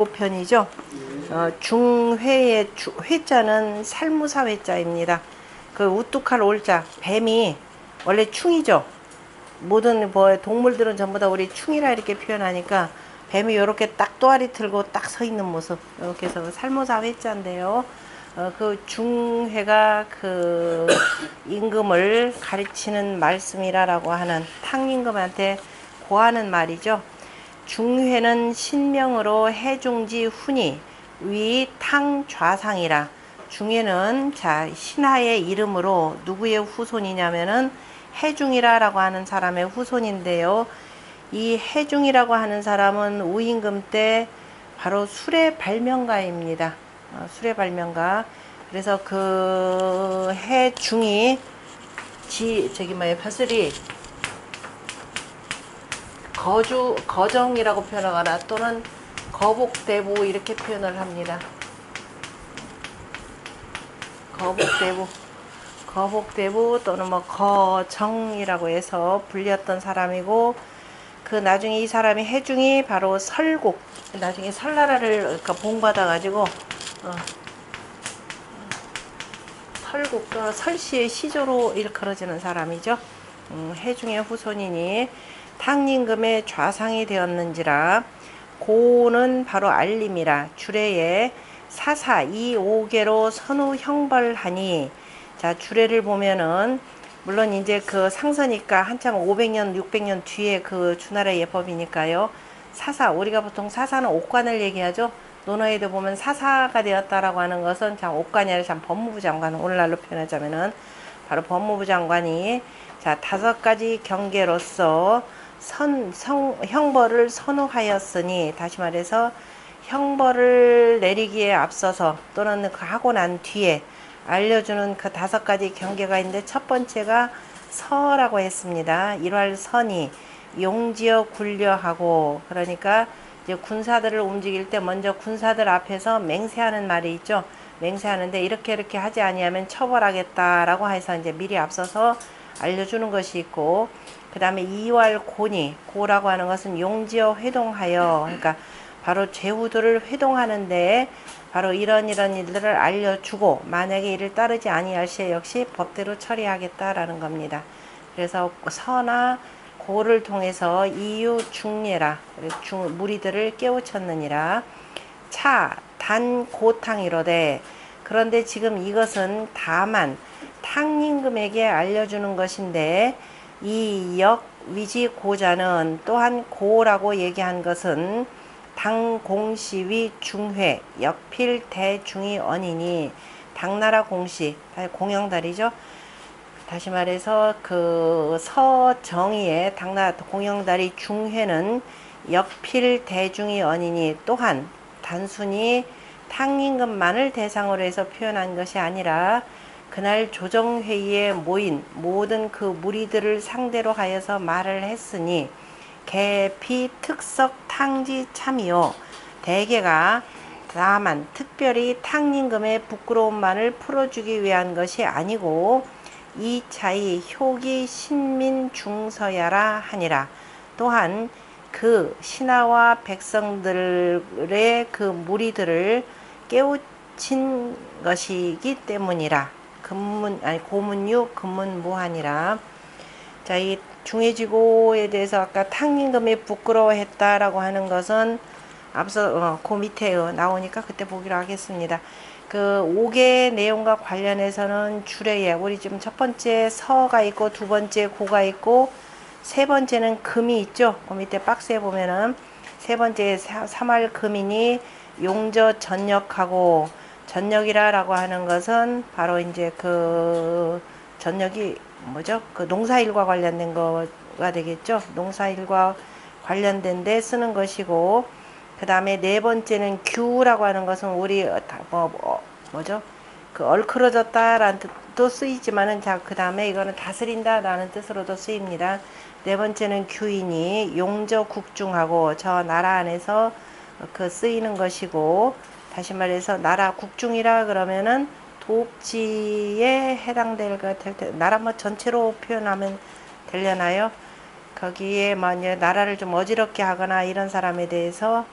편이죠. 중회의 회자는 살무사 회자입니다. 그 우뚝할 올자, 뱀이 원래 충이죠. 모든 동물들은 전부 다 우리 충이라 이렇게 표현하니까 뱀이 이렇게 딱 또아리 틀고 딱 서 있는 모습, 이렇게 해서 살무사 회자인데요. 그 중회가 그 임금을 가르치는 말씀이라고 하는 탕임금한테 고하는 말이죠. 중회는 신명으로 해중지 훈이 위 탕 좌상이라. 중회는 자 신하의 이름으로 누구의 후손이냐면은 해중이라라고 하는 사람의 후손인데요. 이 해중이라고 하는 사람은 우임금 때 바로 수레 발명가입니다. 수레 발명가. 그래서 그 해중이 벼슬이 거정이라고 표현하거나 또는 거복대부 이렇게 표현을 합니다. 거복대부 또는 뭐 거정이라고 해서 불렸던 사람이고, 그 나중에 이 사람이 해중이 바로 설국, 나중에 설나라를 봉받아 가지고 설국 또는 설씨의 시조로 일컬어지는 사람이죠. 해중의 후손이니 탕임금의 좌상이 되었는지라. 고는 바로 알림이라. 주례에 사사 이오계로 선후 형벌하니. 자, 주례를 보면은 물론 이제 그 상서니까 한참 500년 600년 뒤에 그 주나라의 예법이니까요. 사사, 우리가 보통 사사는 옥관을 얘기하죠. 논어에도 보면 사사가 되었다라고 하는 것은 참 옥관이 아니라 참 법무부 장관, 오늘날로 표현하자면은 바로 법무부 장관이 자 5가지 경계로서 형벌을 선호하였으니, 다시 말해서 형벌을 내리기에 앞서서 또는 그 하고 난 뒤에 알려주는 그 5가지 경계가 있는데, 첫 번째가 서라고 했습니다. 일활선이 용지어 굴려하고, 그러니까 이제 군사들을 움직일 때 먼저 군사들 앞에서 맹세하는 말이 있죠. 맹세하는데 이렇게 하지 아니하면 처벌하겠다라고 해서 이제 미리 앞서서 알려주는 것이 있고, 그 다음에 이왈고니, 고라고 하는 것은 용지어 회동하여, 그러니까 바로 제후들을 회동하는데 바로 이런 일들을 알려주고, 만약에 이를 따르지 아니할 시에 역시 법대로 처리하겠다라는 겁니다. 그래서 서나 고를 통해서 이유 중례라, 무리들을 깨우쳤느니라. 차, 단 고탕이로되. 그런데 지금 이것은 다만 탕임금에게 알려주는 것인데, 이 역 위지 고자는 또한 고라고 얘기한 것은 당공시위 중회 역필 대중이 언이니. 당나라 공시 공영달이죠. 다시 말해서 그 서정의의 당나라 공영달이 중회는 역필 대중이 언이니, 또한 단순히 탕임금만을 대상으로 해서 표현한 것이 아니라 그날 조정회의에 모인 모든 그 무리들을 상대로 하여서 말을 했으니, 개피 특석 탕지 참이요. 대개가 다만 특별히 탕임금의 부끄러움만을 풀어주기 위한 것이 아니고, 이 차이 효기 신민 중서야라 하니라. 또한 그 신하와 백성들의 그 무리들을 깨우친 것이기 때문이라. 고문유 근문무하니라. 자, 이 중해지고에 대해서 아까 탕임금이 부끄러워했다라고 하는 것은 앞서 그 밑에 나오니까 그때 보기로 하겠습니다. 그 5개의 내용과 관련해서는 주례에 우리 지금 첫 번째 서가 있고, 두 번째 고가 있고, 세 번째는 금이 있죠. 그 밑에 박스에 보면은 세 번째 3할 금이니 용저 전역하고, 전역이라고 하는 것은 바로 이제 그 전역이 뭐죠? 그 농사일과 관련된 거가 되겠죠. 농사일과 관련된 데 쓰는 것이고, 그 다음에 네 번째는 규라고 하는 것은 우리 뭐죠? 그 얼크러졌다라는 뜻도 쓰이지만은, 자, 그 다음에 이거는 다스린다라는 뜻으로도 쓰입니다. 네 번째는 규이니 용저 국중하고, 저 나라 안에서 그 쓰이는 것이고, 다시 말해서 나라 국중이라 그러면은 도읍지에 해당될 것 같을 때, 나라 뭐 전체로 표현하면 되려나요? 거기에 만약 나라를 좀 어지럽게 하거나 이런 사람에 대해서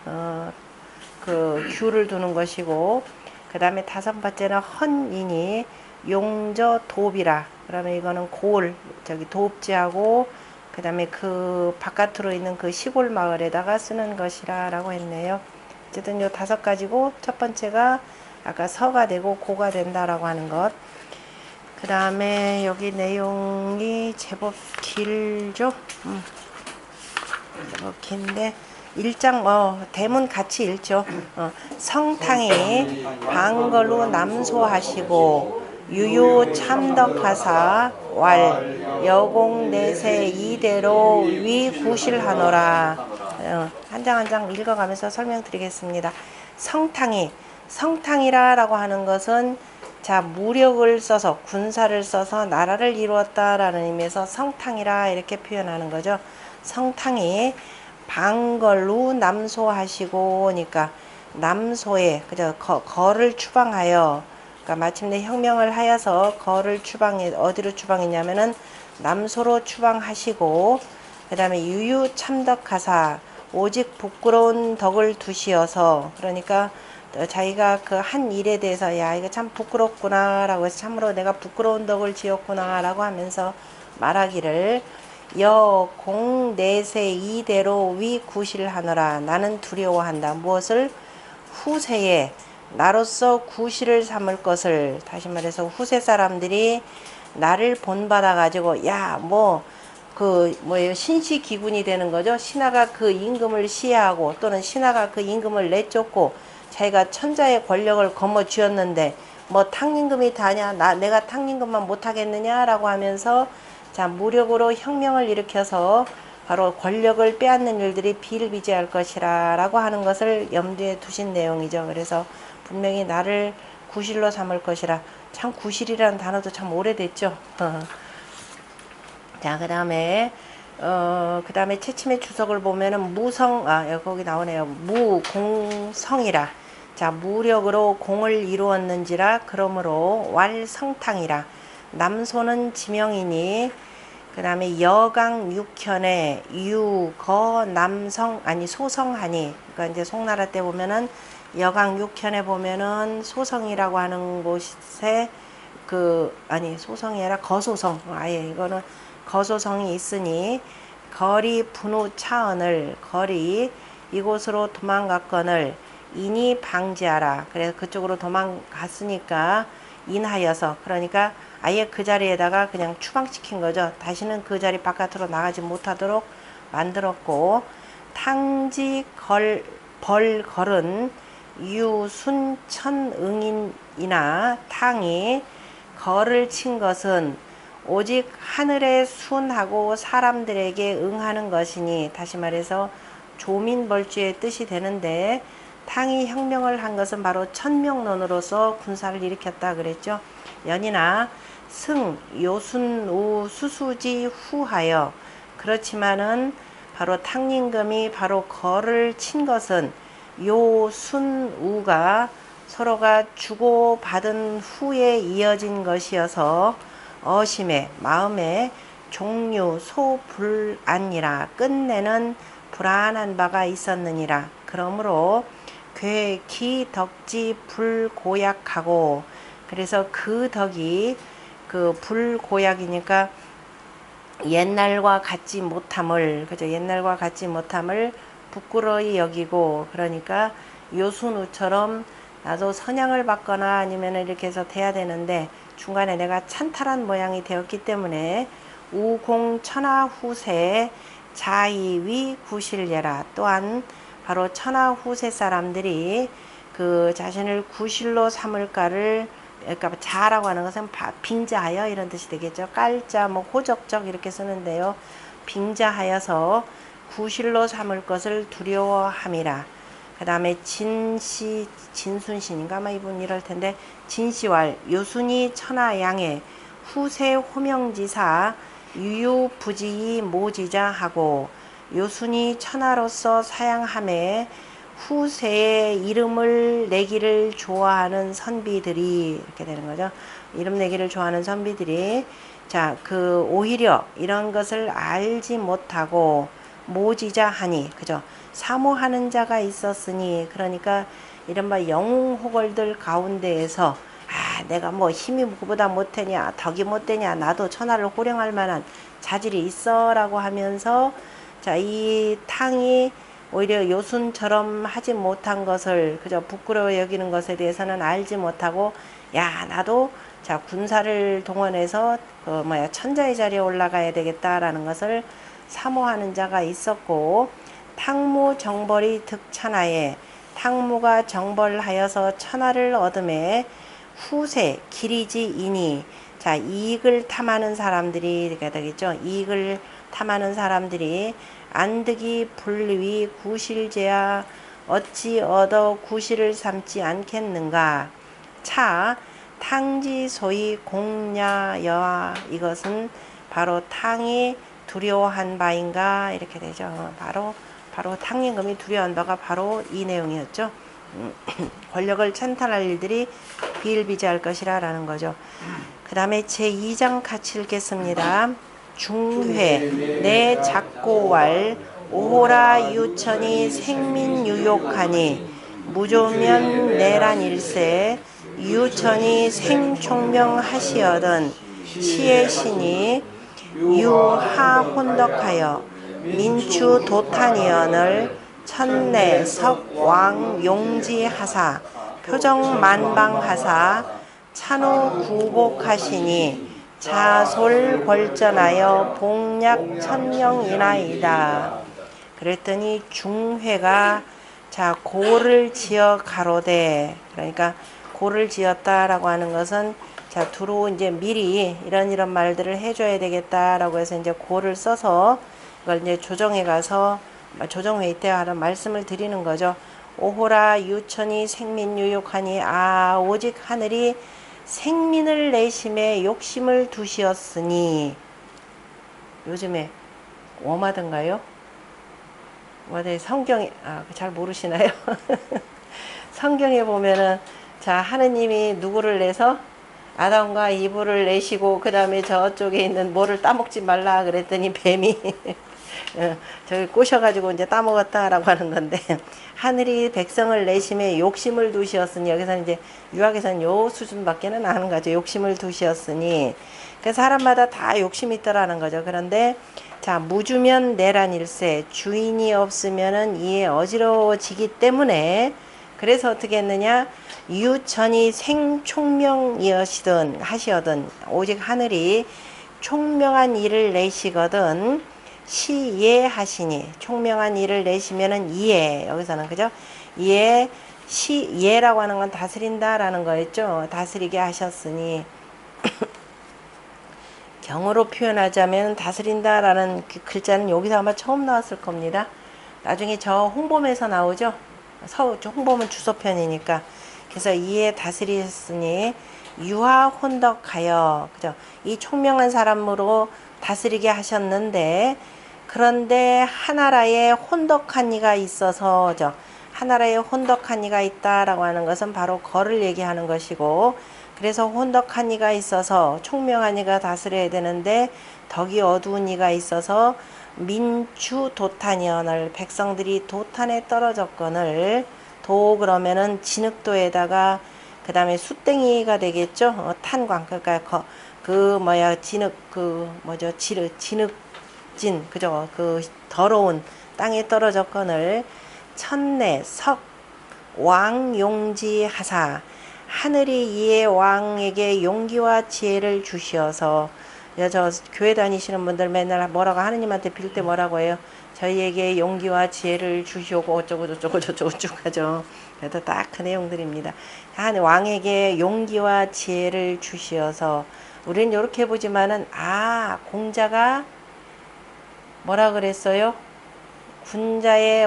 그 규를 두는 것이고, 그 다음에 다섯 번째는 헌이니 용저 돕이라. 그러면 이거는 고을 저기 돕지하고, 그 다음에 그 바깥으로 있는 그 시골 마을에다가 쓰는 것이라 라고 했네요. 어쨌든 요 다섯 가지고, 첫 번째가 아까 서가 되고 고가 된다라고 하는 것. 그 다음에 여기 내용이 제법 길죠. 제법 긴데 일장 대문 같이 읽죠. 성탕이 방걸로 남소하시고 유유 참덕하사 왈 여공 내세 이대로 위구실하노라. 한 장 한 장 읽어가면서 설명드리겠습니다. 성탕이라 라고 하는 것은 자, 무력을 써서 군사를 써서 나라를 이루었다라는 의미에서 성탕이라 이렇게 표현하는 거죠. 성탕이 방걸로 남소하시고니까 남소에 그죠, 거를 추방하여, 그러니까 마침내 혁명을 하여서 거를 추방해 어디로 추방했냐면은 남소로 추방하시고, 그 다음에 유유 참덕하사 오직 부끄러운 덕을 두시어서, 그러니까 자기가 그 한 일에 대해서 야 이거 참 부끄럽구나 라고 해서 참으로 내가 부끄러운 덕을 지었구나 라고 하면서 말하기를 여공 내세 이대로 위구실하노라. 나는 두려워한다. 무엇을? 후세에 나로서 구실을 삼을 것을. 다시 말해서 후세 사람들이 나를 본받아 가지고 야 뭐 그 뭐예요, 신시기군이 되는 거죠. 신하가 그 임금을 시해하고 또는 신하가 그 임금을 내쫓고 자기가 천자의 권력을 거머쥐었는데 뭐 탕임금이 다냐, 내가 탕임금만 못하겠느냐라고 하면서 자, 무력으로 혁명을 일으켜서 바로 권력을 빼앗는 일들이 비일비재할 것이라 라고 하는 것을 염두에 두신 내용이죠. 그래서 분명히 나를 구실로 삼을 것이라. 참 구실이라는 단어도 참 오래됐죠. 자, 그 다음에 채침의 주석을 보면은 거기 나오네요. 무공성이라. 자, 무력으로 공을 이루었는지라. 그러므로 왈성탕이라. 남소는 지명이니, 그 다음에 여강 육현에 유거 남성 소성하니. 그러니까 이제 송나라 때 보면은 여강 육현에 보면은 소성이라고 하는 곳에 소성이 아니라 거소성. 아예 이거는 거소성이 있으니 거리 분우 차언을 거리 이곳으로 도망갔거늘 인이 방지하라. 그래서 그쪽으로 도망갔으니까 인하여서, 그러니까 아예 그 자리에다가 그냥 추방시킨 거죠. 다시는 그 자리 바깥으로 나가지 못하도록 만들었고, 탕지 벌걸은 유순천응인이나 탕이 걸을 친 것은 오직 하늘에 순하고 사람들에게 응하는 것이니, 다시 말해서 조민벌주의 뜻이 되는데, 탕이 혁명을 한 것은 바로 천명론으로서 군사를 일으켰다 그랬죠. 연이나 승 요순우 수수지 후하여. 그렇지만은 바로 탕림금이 바로 거를 친 것은 요순우가 서로가 주고받은 후에 이어진 것이어서 어심에 마음에 종류 소불안이라. 끝내는 불안한 바가 있었느니라. 그러므로 기덕지 불고약하고, 그래서 그 덕이 그 불고약이니까 옛날과 같지 못함을, 그죠? 옛날과 같지 못함을 부끄러이 여기고, 그러니까 요순우처럼 나도 선양을 받거나 아니면 이렇게 해서 돼야 되는데 중간에 내가 찬탈한 모양이 되었기 때문에 우공천하후세 자이위 구실예라. 또한 바로 천하후세 사람들이 그 자신을 구실로 삼을까를, 그러니까 자라고 하는 것은 빙자하여 이런 뜻이 되겠죠. 깔자 뭐 호적적 이렇게 쓰는데요. 빙자하여서 구실로 삼을 것을 두려워함이라. 그 다음에 진순신인가 아마 이분 이럴 텐데, 진시왈 요순이 천하양에 후세 호명지사 유유부지이 모지자 하고, 요순이 천하로서 사양함에 후세의 이름을 내기를 좋아하는 선비들이, 이렇게 되는 거죠. 이름 내기를 좋아하는 선비들이 자, 오히려 이런 것을 알지 못하고 모지자 하니, 그죠? 사모하는 자가 있었으니, 그러니까 이른바 영웅호걸들 가운데에서 내가 뭐 힘이 그보다 못되냐, 덕이 못되냐, 나도 천하를 호령할 만한 자질이 있어 라고 하면서 자, 이 탕이 오히려 요순처럼 하지 못한 것을 그저 부끄러워 여기는 것에 대해서는 알지 못하고, 야, 나도 자, 군사를 동원해서 천자의 자리에 올라가야 되겠다라는 것을 사모하는 자가 있었고, 탕무 정벌이 득천하에, 탕무가 정벌하여서 천하를 얻음에 후세 기리지이니, 자, 이익을 탐하는 사람들이 되겠죠. 이익을 탐하는 사람들이 안득이 불위 구실제야 어찌 얻어 구실을 삼지 않겠는가. 차 탕지 소위 공야여와, 이것은 바로 탕이 두려워한 바인가, 이렇게 되죠. 바로 탕임금이 두려워한 바가 바로 이 내용이었죠. 권력을 찬탈할 일들이 비일비재할 것이라 라는 거죠. 그 다음에 제2장 같이 읽겠습니다. 중회 내 작고왈 오호라 유천이 생민유욕하니 무조면 내란 일세 유천이 생총명하시어든 시의 신이 유하 혼덕하여 민추 도탄이언을 천내 석왕 용지하사 표정 만방하사 찬우 구복하시니 자솔 벌전하여 복약 천명이나이다. 그랬더니 중회가 자, 고를 지어 가로되, 그러니까 고를 지었다라고 하는 것은 자, 두루 이제 미리 이런 말들을 해줘야 되겠다라고 해서 이제 고를 써서 이걸 이제 조정해 가서 조정회의 때 하는 말씀을 드리는 거죠. 오호라 유천이 생민유욕하니, 오직 하늘이 생민을 내심에 욕심을 두시었으니. 요즘에 웜하던가요? 성경에 잘 모르시나요? 성경에 보면은 자, 하느님이 누구를 내서 아담과 이브를 내시고 그 다음에 저쪽에 있는 뭐를 따먹지 말라 그랬더니 뱀이 저기 꼬셔가지고 이제 따먹었다라고 하는 건데, 하늘이 백성을 내심에 욕심을 두시었으니, 여기서 이제 유학에서는 요 수준밖에는 안 하는 거죠. 욕심을 두시었으니. 그 사람마다 다 욕심이 있더라는 거죠. 그런데 자, 무주면 내란 일세, 주인이 없으면은 이에 어지러워지기 때문에, 그래서 어떻게 했느냐, 유천이 생총명이시든 하시거든, 오직 하늘이 총명한 일을 내시거든 시예하시니, 총명한 일을 내시면은 이예, 여기서는 그죠, 이예, 시예라고 하는 건 다스린다라는 거였죠. 다스리게 하셨으니 경어로 표현하자면 다스린다라는 그 글자는 여기서 아마 처음 나왔을 겁니다. 나중에 저 홍범에서 나오죠. 홍범은 주소편이니까. 그래서 이에 다스리셨으니 유하 혼덕하여, 그죠? 이 총명한 사람으로 다스리게 하셨는데, 그런데 하나라에 혼덕한 이가 있어서, 하나라에 혼덕한 이가 있다라고 하는 것은 바로 거를 얘기하는 것이고, 그래서 혼덕한 이가 있어서 총명한 이가 다스려야 되는데 덕이 어두운 이가 있어서 민추 도탄이언을, 백성들이 도탄에 떨어졌거늘, 도 그러면은 진흙도에다가 그 다음에 숫땡이가 되겠죠. 탄광, 그러니까 진흙, 진흙진, 그죠? 그 더러운 땅에 떨어졌거늘 천내 석 왕용지 하사, 하늘이 이에 왕에게 용기와 지혜를 주시어서, 저 교회 다니시는 분들 맨날 뭐라고 하느님한테 빌 때 뭐라고 해요? 저희에게 용기와 지혜를 주시오고 어쩌고 저쩌고 쭉 하죠. 그래도 딱 그 내용들입니다. 왕에게 용기와 지혜를 주시어서, 우리는 이렇게 보지만은 공자가 뭐라 그랬어요? 군자의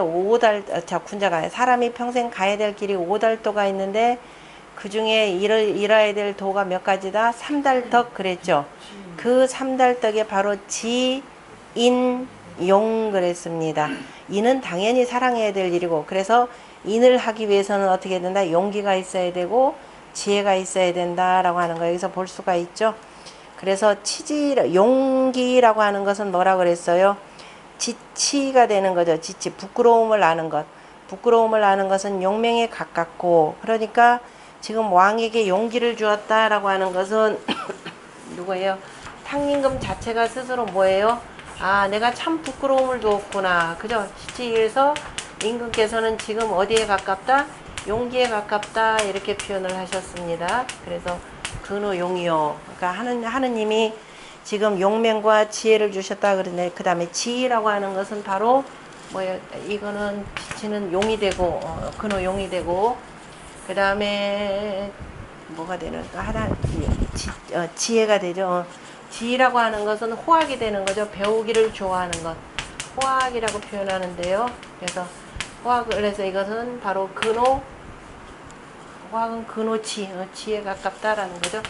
군자가 사람이 평생 가야 될 길이 5달도가 있는데 그 중에 이뤄야 될 도가 몇 가지다? 3달덕 그랬죠. 그 3달덕에 바로 지, 인, 용 그랬습니다. 인은 당연히 사랑해야 될 일이고, 그래서 인을 하기 위해서는 어떻게 된다? 용기가 있어야 되고 지혜가 있어야 된다라고 하는 거 여기서 볼 수가 있죠. 그래서 용기라고 하는 것은 뭐라 그랬어요? 지치가 되는 거죠. 지치, 부끄러움을 아는 것. 부끄러움을 아는 것은 용맹에 가깝고, 그러니까 지금 왕에게 용기를 주었다라고 하는 것은 누구예요? 탕림금 자체가 스스로 뭐예요? 아, 내가 참 부끄러움을 두었구나. 그죠? 시치에서 임금께서는 지금 어디에 가깝다? 용기에 가깝다. 이렇게 표현을 하셨습니다. 그래서 근호용이요. 그러니까 하느님이 지금 용맹과 지혜를 주셨다 그러네. 그 다음에 지혜라고 하는 것은 바로 뭐예요? 이거는 지는 용이 되고, 근호용이 되고, 그 다음에 뭐가 되는? 지혜가 되죠. 지혜라고 하는 것은 호학이 되는 거죠. 배우기를 좋아하는 것. 호학이라고 표현하는데요. 그래서 호학을 해서 이것은 바로 근호, 호학은 근호지, 지에 가깝다라는 거죠.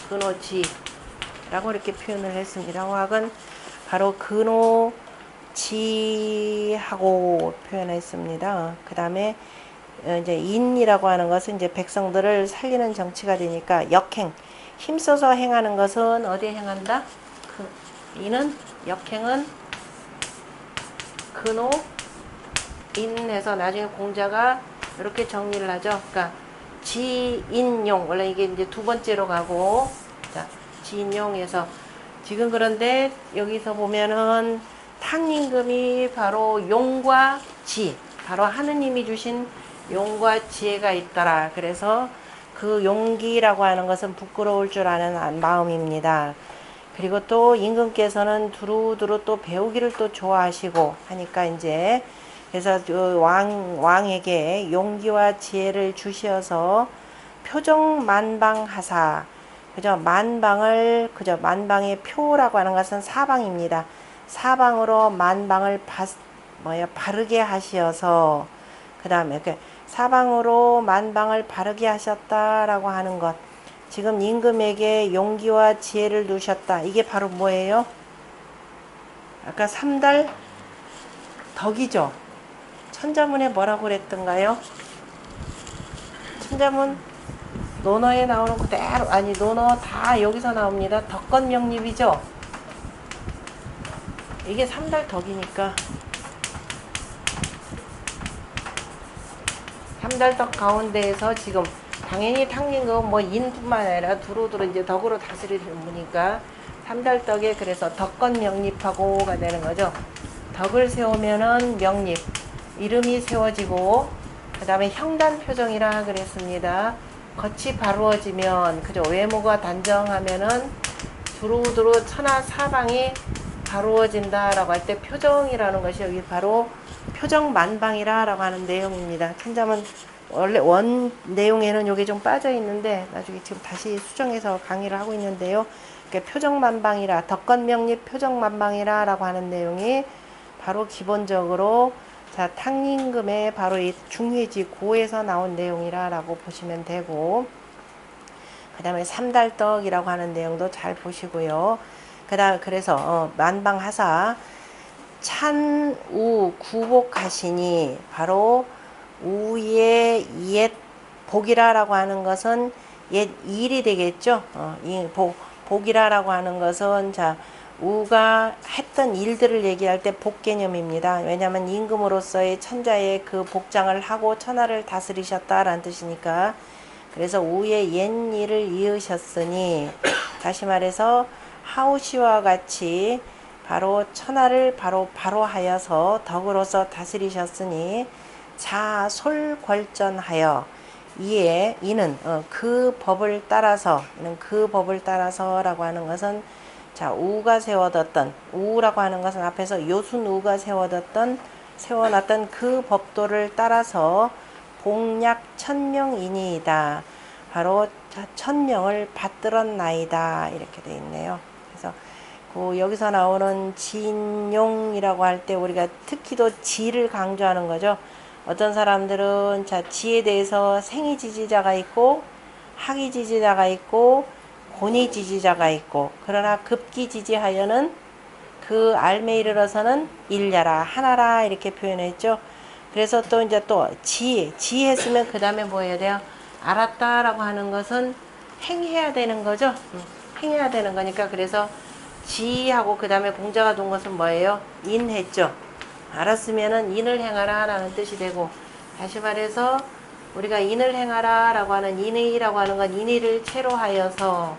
근호지라고 이렇게 표현을 했습니다. 호학은 바로 근호지하고 표현했습니다. 그 다음에 이제 인이라고 하는 것은 이제 백성들을 살리는 정치가 되니까 역행, 힘써서 행하는 것은 어디에 행한다? 이는 역행은 근호 인해서 나중에 공자가 이렇게 정리를 하죠. 그러니까 지인용, 원래 이게 이제 두 번째로 가고, 자, 지인용에서 지금 그런데 여기서 보면은 탕임금이 바로 용과 지, 바로 하느님이 주신 용과 지혜가 있더라. 그래서 그 용기라고 하는 것은 부끄러울 줄 아는 마음입니다. 그리고 또 임금께서는 두루두루 또 배우기를 또 좋아하시고 하니까 이제 그래서 왕에게 용기와 지혜를 주시어서 표정만방하사, 그죠? 만방의 표라고 하는 것은 사방입니다. 사방으로 만방을 바르게 하시어서, 그 다음에 사방으로 만방을 바르게 하셨다라고 하는 것. 지금 임금에게 용기와 지혜를 두셨다. 이게 바로 뭐예요? 아까 삼달 덕이죠. 천자문에 뭐라고 그랬던가요? 천자문 논어에 나오는 그대로, 아니 논어 다 여기서 나옵니다. 덕건명립이죠. 이게 삼달 덕이니까 삼달덕 가운데에서 지금 당연히 탕림금은 뭐 인뿐만 아니라 두루두루 이제 덕으로 다스리는 분이니까 삼달덕에 그래서 덕건명립하고가 되는 거죠. 덕을 세우면은 명립, 이름이 세워지고, 그 다음에 형단표정이라 그랬습니다. 겉이 바루어지면, 그죠? 외모가 단정하면은 두루두루 천하 사방이 바루어진다라고 할 때 표정이라는 것이 여기 바로 표정만방이라고 하는 내용입니다. 천자문 원래 원 내용에는 여기 좀 빠져 있는데 나중에 지금 다시 수정해서 강의를 하고 있는데요. 표정만방이라, 덕건명립 표정만방이라라고 하는 내용이 바로 기본적으로 자 탕림금의 바로 이 중회지 고에서 나온 내용이라라고 보시면 되고, 그 다음에 삼달덕이라고 하는 내용도 잘 보시고요. 그래서 만방하사 찬우 구복하시니, 바로 우의 옛 복이라라고 하는 것은 옛 일이 되겠죠. 복이라라고 하는 것은 자 우가 했던 일들을 얘기할 때 복 개념입니다. 왜냐하면 임금으로서의 천자의 그 복장을 하고 천하를 다스리셨다라는 뜻이니까. 그래서 우의 옛 일을 이으셨으니, 다시 말해서 하우시와 같이 바로 천하를 바로 하여서 덕으로서 다스리셨으니 자솔궐전하여, 이는 그 법을 따라서라고 하는 것은 자 우가 세워뒀던, 우라고 하는 것은 앞에서 요순우가 세워놨던 그 법도를 따라서 복약 1000명이니이다. 바로 1000명을 받들었나이다. 이렇게 되어 있네요. 그래서 여기서 나오는 진용이라고 할 때 우리가 특히도 지를 강조하는 거죠. 어떤 사람들은 자 지에 대해서 생이지지자가 있고 학이지지자가 있고 고니지지자가 있고, 그러나 급기지지하여는 그 알매 이르러서는 일야라 하나라 이렇게 표현했죠. 그래서 또 이제 또 지 했으면 그 다음에 뭐 해야 돼요? 알았다라고 하는 것은 행해야 되는 거죠. 행해야 되는 거니까. 그래서 지하고 그 다음에 공자가 둔 것은 뭐예요? 인했죠. 알았으면은 인을 행하라 라는 뜻이 되고, 다시 말해서 우리가 인을 행하라 라고 하는 인의라고 하는 건 인의를 채로 하여서,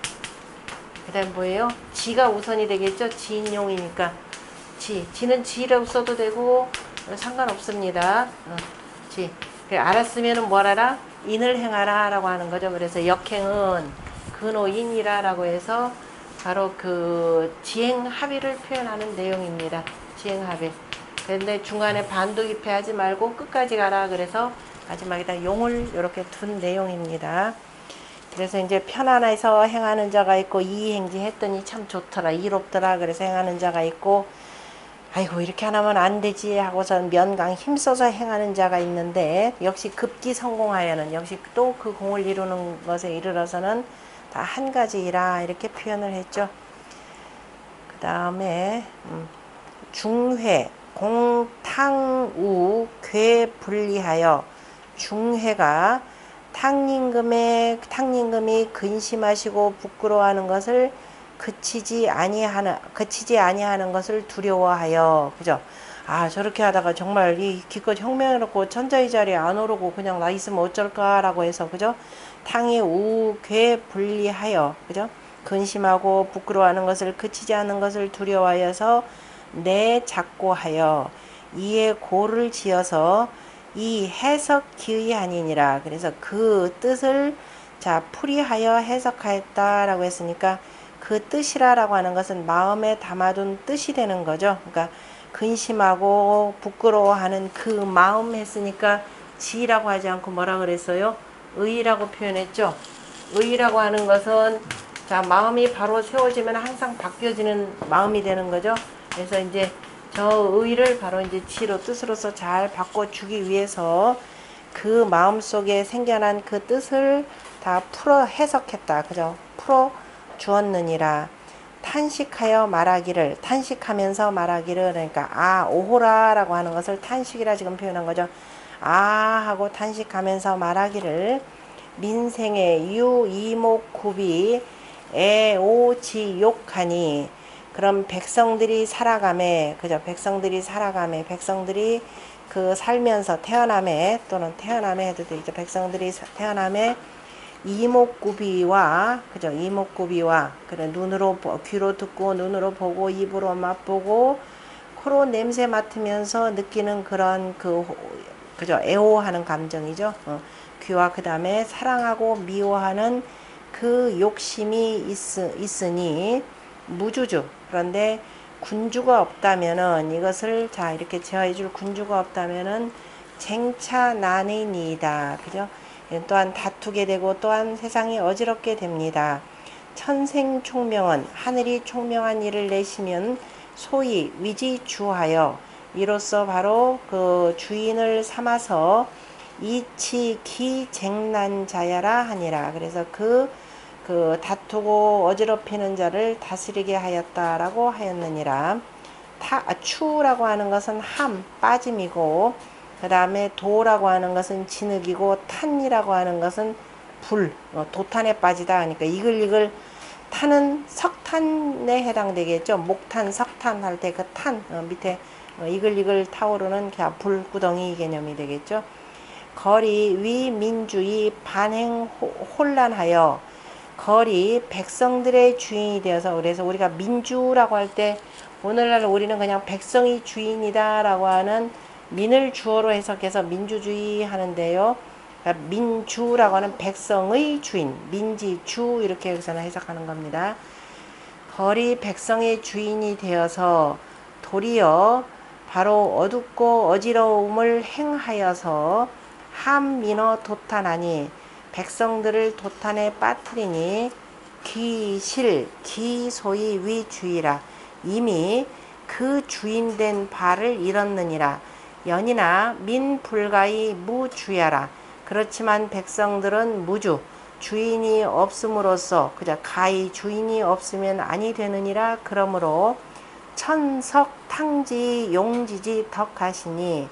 그 다음 뭐예요? 지가 우선이 되겠죠? 지인용이니까. 지는 지라고 써도 되고 상관없습니다. 지. 그래, 알았으면은 뭘 하라? 인을 행하라 라고 하는 거죠. 그래서 역행은 근오인이라 라고 해서 바로 그 지행합의를 표현하는 내용입니다. 지행합의. 그런데 중간에 반도입해하지 말고 끝까지 가라. 그래서 마지막에다 용을 이렇게 둔 내용입니다. 그래서 이제 편안해서 행하는 자가 있고, 이행지 했더니 참 좋더라, 이롭더라, 그래서 행하는 자가 있고, 아이고 이렇게 안 하면 안 되지 하고선 면강 힘써서 행하는 자가 있는데, 역시 급기 성공하여는, 역시 또 그 공을 이루는 것에 이르러서는 다 한 가지이라 이렇게 표현을 했죠. 그 다음에 중회 공탕우 괴 분리하여, 중회가 탕림금이 근심하시고 부끄러워하는 것을 그치지 아니하는 것을 두려워하여. 그죠? 아, 저렇게 하다가 정말 이 기껏 혁명해놓고 천자의 자리에 안 오르고 그냥 나 있으면 어쩔까라고 해서, 그죠? 탕이 우괴 분리하여, 그죠? 근심하고 부끄러워하는 것을 그치지 않는 것을 두려워하여서 내 작고하여, 이에 고를 지어서 이 해석 기의 아니니라. 그래서 그 뜻을 자 풀이하여 해석하였다라고 했으니까, 그 뜻이라고 하는 것은 마음에 담아둔 뜻이 되는 거죠. 그러니까 근심하고 부끄러워하는 그 마음 했으니까 지라고 하지 않고 뭐라 그랬어요? 의라고 표현했죠. 의라고 하는 것은 자 마음이 바로 세워지면 항상 바뀌어지는 마음이 되는 거죠. 그래서 이제 저 의를 바로 이제 지로 뜻으로서 잘 바꿔주기 위해서 그 마음 속에 생겨난 그 뜻을 다 풀어 해석했다. 그죠? 풀어 주었느니라. 탄식하여 말하기를, 탄식하면서 말하기를, 그러니까 아 오호라 라고 하는 것을 탄식이라 지금 표현한 거죠. 아 하고 탄식하면서 말하기를, 민생의 유이목구비 애오지욕하니. 그럼 백성들이 살아가매, 그죠? 백성들이 살아가매, 백성들이 그 살면서 태어남에, 또는 태어남에 해도 되죠. 백성들이 태어남에 이목구비와, 그죠? 이목구비와, 그래, 눈으로, 귀로 듣고, 눈으로 보고, 입으로 맛보고, 코로 냄새 맡으면서 느끼는 그런 그죠? 애호하는 감정이죠. 귀와 그 다음에 사랑하고 미워하는 그 욕심이 있으니 무주주. 그런데 군주가 없다면은, 이것을 자 이렇게 제어해줄 군주가 없다면은 쟁차난이니이다. 그죠? 또한 다투게 되고 또한 세상이 어지럽게 됩니다. 천생총명은, 하늘이 총명한 일을 내시면 소위 위지주하여, 이로써 바로 그 주인을 삼아서 이치기쟁난자야라 하니라. 그래서 그 다투고 어지럽히는 자를 다스리게 하였다라고 하였느니라. 추라고 하는 것은 함, 빠짐이고, 그 다음에 도라고 하는 것은 진흙이고, 탄이라고 하는 것은 불, 도탄에 빠지다 하니까 이글이글 탄은 석탄에 해당되겠죠. 목탄, 석탄 할 때 그 탄, 밑에 이글이글 타오르는 불구덩이 개념이 되겠죠. 거리 위민주의 반행 혼란하여, 거리 백성들의 주인이 되어서, 그래서 우리가 민주라고 할 때 오늘날 우리는 그냥 백성이 주인이다 라고 하는 민을 주어로 해석해서 민주주의 하는데요. 그러니까 민주라고 하는 백성의 주인, 민지주 이렇게 여기서는 해석하는 겁니다. 거리 백성의 주인이 되어서 도리어 바로 어둡고 어지러움을 행하여서 함민어 도탄하니, 백성들을 도탄에 빠뜨리니, 기소의 위주의라. 이미 그 주인된 바를 잃었느니라. 연이나 민불가의 무주야라. 그렇지만 백성들은 무주, 주인이 없음으로써, 그저 가히 주인이 없으면 아니 되느니라. 그러므로 천석 탕지 용지지 덕하시니,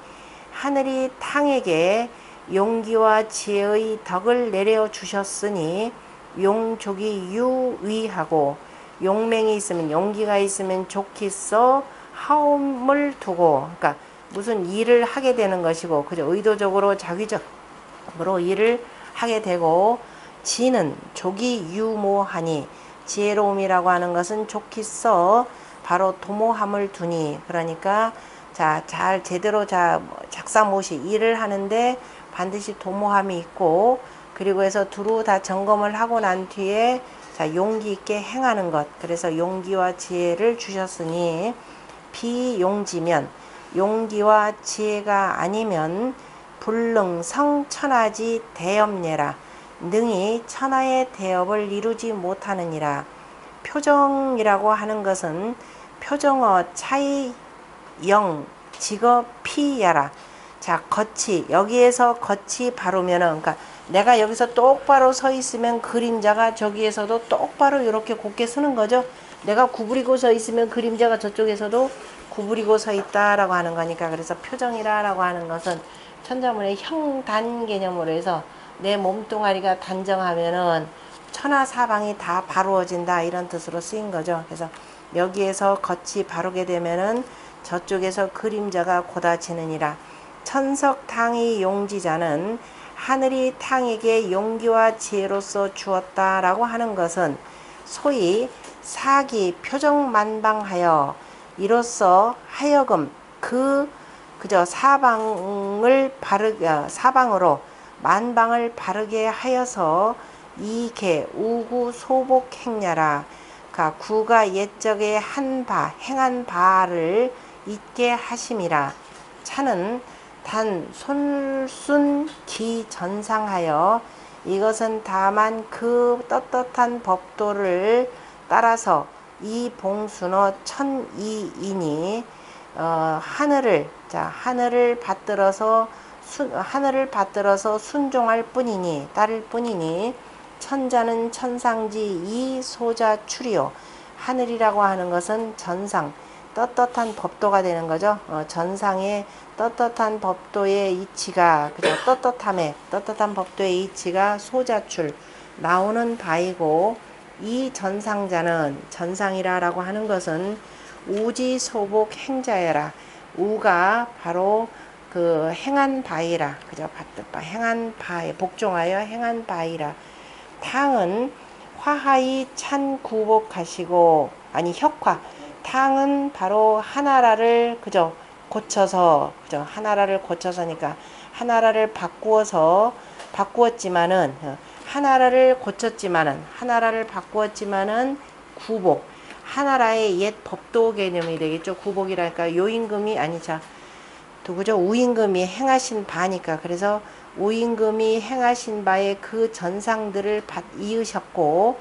하늘이 탕에게 용기와 지혜의 덕을 내려 주셨으니, 용족이 유위하고, 용맹이 있으면, 용기가 있으면 좋기써 하옴을 두고, 그러니까 무슨 일을 하게 되는 것이고, 그죠? 의도적으로 자기적으로 일을 하게 되고, 지는 족이 유모하니, 지혜로움이라고 하는 것은 좋기 써 바로 도모함을 두니, 그러니까 자, 잘 제대로 작사못이 일을 하는데 반드시 도모함이 있고, 그리고 해서 두루 다 점검을 하고 난 뒤에 자, 용기 있게 행하는 것. 그래서 용기와 지혜를 주셨으니, 비용지면, 용기와 지혜가 아니면 불능성 천하지 대업례라. 능히 천하의 대업을 이루지 못하느니라. 표정이라고 하는 것은 표정어 차이 영 직어 피야라. 자, 겉이, 여기에서 겉이 바르면은, 그러니까 내가 여기서 똑바로 서 있으면 그림자가 저기에서도 똑바로 이렇게 곧게 서는 거죠. 내가 구부리고 서 있으면 그림자가 저쪽에서도 구부리고 서 있다라고 하는 거니까. 그래서 표정이라고 하는 것은 천자문의 형단 개념으로 해서 내 몸뚱아리가 단정하면은 천하사방이 다 바루어진다, 이런 뜻으로 쓰인 거죠. 그래서 여기에서 겉이 바르게 되면은 저쪽에서 그림자가 곧아지느니라. 천석탕이 용지자는 하늘이 탕에게 용기와 지혜로서 주었다라고 하는 것은 소위 사기 표정만방하여 이로써 하여금 그저 사방으로 만방을 바르게 하여서 이계 우구 소복 행냐라. 그러니까 구가 옛적에 행한 바를 잊게 하심이라. 차는 단 손순 기전상하여 이것은 다만 그 떳떳한 법도를 따라서 이 봉순어 천이이니 하늘을 받들어서 순종할 뿐이니, 따를 뿐이니, 천자는 천상지 이 소자 출이요. 하늘이라고 하는 것은 전상, 떳떳한 법도가 되는 거죠. 전상의 떳떳한 법도의 이치가, 그죠? 떳떳한 법도의 이치가 소자출, 나오는 바이고, 이 전상자는, 전상이라고 하는 것은 우지소복 행자여라. 우가 바로 그 행한 바이라, 그죠? 행한 바에 복종하여 행한 바이라. 탕은 화하이 찬 구복하시고, 아니 혁화. 탕은 바로 하나라를 그죠? 고쳐서, 그죠? 하나라를 고쳐서니까 하나라를 바꾸었지만은, 하나라를 바꾸었지만은 구복. 하나라의 옛 법도 개념이 되겠죠. 구복이랄까 요임금이 누구죠? 우임금이 행하신 바니까. 그래서 우임금이 행하신 바에 그 전상들을 이으셨고,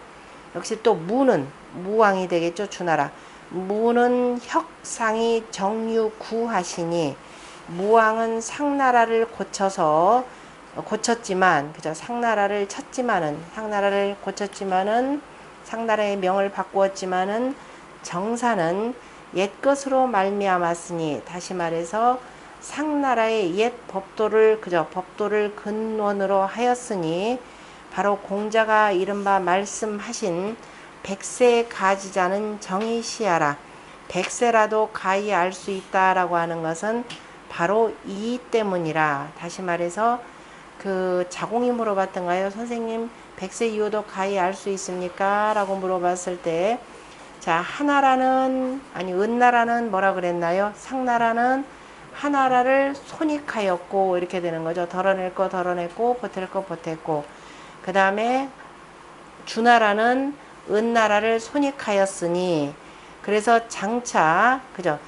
역시 또 무는 무왕이 되겠죠. 주나라. 무는 혁상이 정유구하시니, 무왕은 상나라를 고쳤지만, 그죠? 상나라를 고쳤지만은, 상나라의 명을 바꾸었지만은, 정사는 옛것으로 말미암았으니, 다시 말해서 상나라의 옛 법도를 근원으로 하였으니, 바로 공자가 이른바 말씀하신 백세 가지자는 정의시하라. 백세라도 가히 알 수 있다라고 하는 것은 바로 이 때문이라. 다시 말해서 그 자공이 물어봤던가요? 선생님, 백세 이후도 가히 알 수 있습니까? 라고 물어봤을 때, 자, 은나라는 뭐라 그랬나요? 상나라는 하나라를 손익하였고, 이렇게 되는 거죠. 덜어낼 거 덜어냈고, 보탤 거 보탰고. 그 다음에 주나라는 은나라를 손익하였으니, 그래서 장차, 그죠?